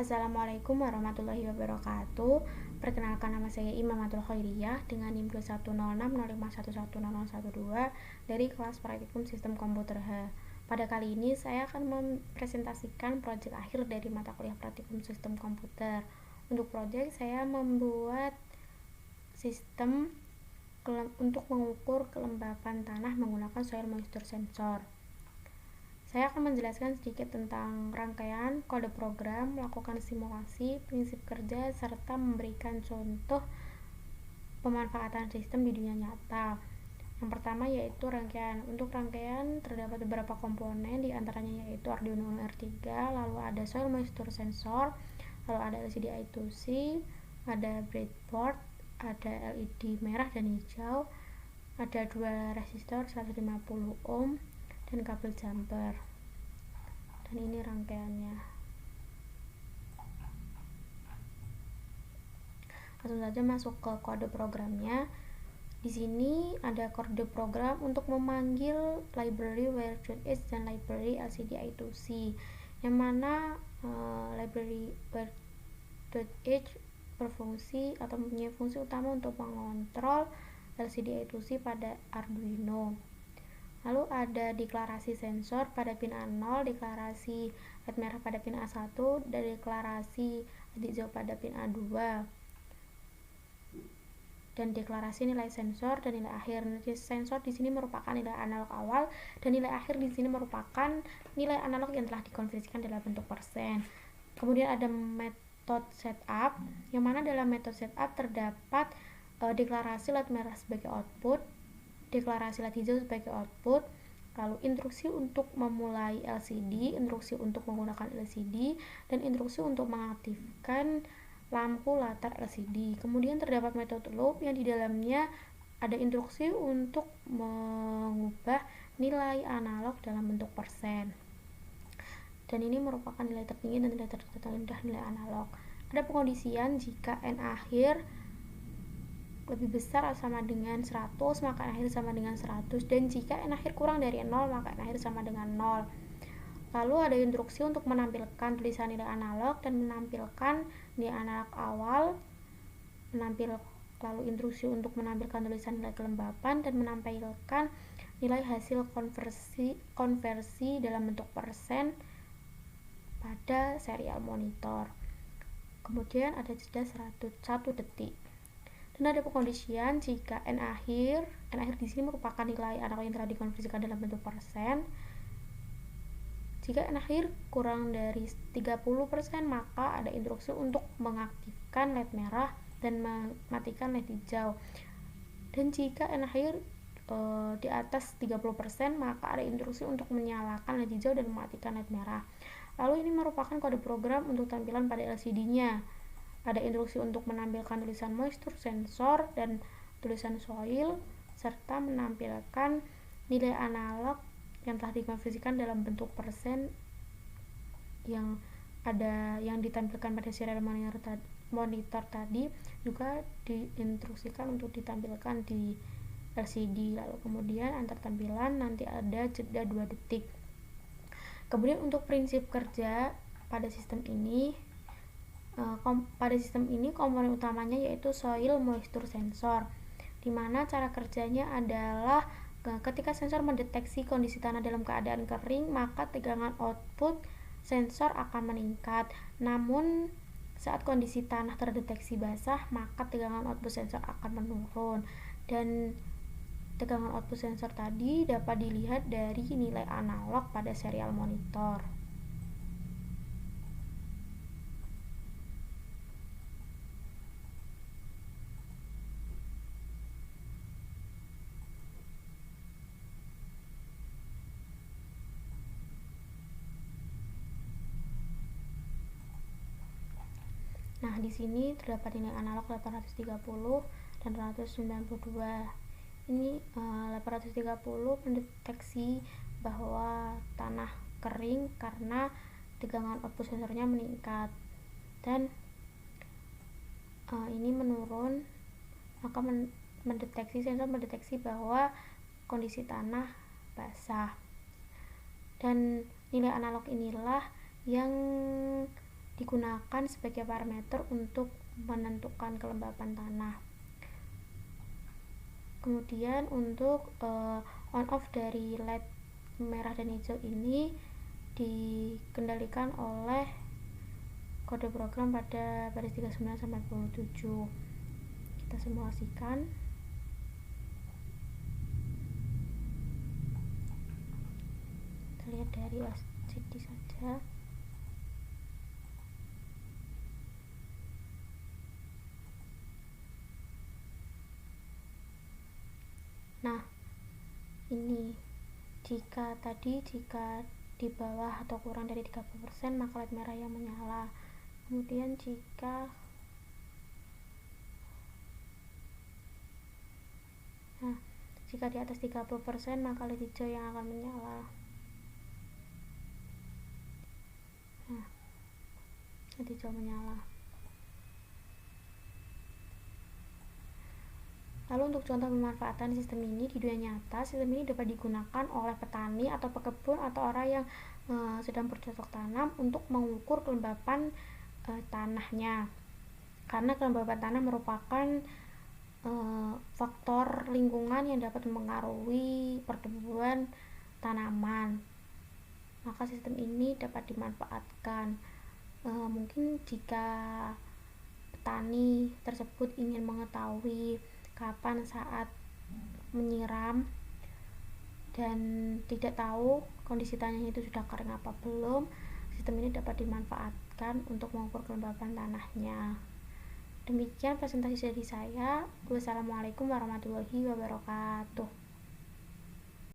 Assalamualaikum warahmatullahi wabarakatuh. Perkenalkan, nama saya Imamatul Khairiyah dengan NIM 2106051110012 dari kelas Praktikum Sistem Komputer H. Pada kali ini saya akan mempresentasikan proyek akhir dari mata kuliah Praktikum Sistem Komputer. Untuk proyek saya membuat sistem untuk mengukur kelembapan tanah menggunakan soil moisture sensor. Saya akan menjelaskan sedikit tentang rangkaian kode program, melakukan simulasi, prinsip kerja, serta memberikan contoh pemanfaatan sistem di dunia nyata. Yang pertama yaitu rangkaian. Untuk rangkaian terdapat beberapa komponen, diantaranya yaitu Arduino Uno R3, lalu ada soil moisture sensor, lalu ada LCD I2C, ada breadboard, ada LED merah dan hijau, ada dua resistor 150 ohm, dan kabel jumper. Dan ini rangkaiannya. Langsung saja masuk ke kode programnya. Di sini ada kode program untuk memanggil library where.h dan library LCD I2C, yang mana library where.h berfungsi atau mempunyai fungsi utama untuk mengontrol LCD I2C pada Arduino. Lalu ada deklarasi sensor pada pin A0, deklarasi LED merah pada pin A1, dan deklarasi LED hijau pada pin A2. Dan deklarasi nilai sensor dan nilai akhir. Nilai sensor di sini merupakan nilai analog awal, dan nilai akhir di sini merupakan nilai analog yang telah dikonversikan dalam bentuk persen. Kemudian ada metode setup, yang mana dalam metode setup terdapat deklarasi LED merah sebagai output, deklarasi LED hijau sebagai output, lalu instruksi untuk memulai LCD, instruksi untuk menggunakan LCD, dan instruksi untuk mengaktifkan lampu latar LCD. Kemudian terdapat metode loop yang di dalamnya ada instruksi untuk mengubah nilai analog dalam bentuk persen. Dan ini merupakan nilai tertinggi dan nilai terendah nilai analog. Ada pengondisian jika N akhir lebih besar atau sama dengan 100, maka N akhir sama dengan 100, dan jika N akhir kurang dari 0, maka N akhir sama dengan 0. Lalu ada instruksi untuk menampilkan tulisan nilai analog dan menampilkan nilai analog awal, lalu instruksi untuk menampilkan tulisan nilai kelembapan dan menampilkan nilai hasil konversi dalam bentuk persen pada serial monitor. Kemudian ada jeda 1 detik. Dan ada pengondisian jika N akhir di sini merupakan nilai analog yang telah dikonversikan dalam bentuk persen. Jika N akhir kurang dari 30%, maka ada instruksi untuk mengaktifkan LED merah dan mematikan LED hijau. Dan jika N akhir di atas 30%, maka ada instruksi untuk menyalakan LED hijau dan mematikan LED merah. Lalu ini merupakan kode program untuk tampilan pada LCD-nya. Ada instruksi untuk menampilkan tulisan moisture sensor dan tulisan soil, serta menampilkan nilai analog yang telah dikonversikan dalam bentuk persen yang ditampilkan pada serial monitor tadi, juga diinstruksikan untuk ditampilkan di LCD. Lalu kemudian antar tampilan nanti ada jeda 2 detik. Kemudian untuk prinsip kerja pada sistem ini, komponen utamanya yaitu soil moisture sensor, dimana cara kerjanya adalah ketika sensor mendeteksi kondisi tanah dalam keadaan kering, maka tegangan output sensor akan meningkat. Namun saat kondisi tanah terdeteksi basah, maka tegangan output sensor akan menurun. Dan tegangan output sensor tadi dapat dilihat dari nilai analog pada serial monitor. Nah, di sini terdapat nilai analog 830 dan 192. Ini 830 mendeteksi bahwa tanah kering karena tegangan output sensornya meningkat, dan ini menurun, maka sensor mendeteksi bahwa kondisi tanah basah. Dan nilai analog inilah yang digunakan sebagai parameter untuk menentukan kelembapan tanah. Kemudian untuk on off dari LED merah dan hijau ini dikendalikan oleh kode program pada baris 39 sampai 47. Kita simulasikan. Kita lihat dari LCD saja. Nah, ini jika di bawah atau kurang dari 30% maka LED merah yang menyala. Kemudian jika di atas 30% maka LED hijau yang akan menyala. LED hijau menyala. Lalu untuk contoh pemanfaatan sistem ini di dunia nyata, sistem ini dapat digunakan oleh petani atau pekebun atau orang yang sedang bercocok tanam untuk mengukur kelembapan tanahnya. Karena kelembapan tanah merupakan faktor lingkungan yang dapat mempengaruhi pertumbuhan tanaman. Maka sistem ini dapat dimanfaatkan. Mungkin jika petani tersebut ingin mengetahui kapan saat menyiram dan tidak tahu kondisi tanahnya itu sudah kering apa belum, sistem ini dapat dimanfaatkan untuk mengukur kelembapan tanahnya. Demikian presentasi dari saya. Wassalamualaikum warahmatullahi wabarakatuh.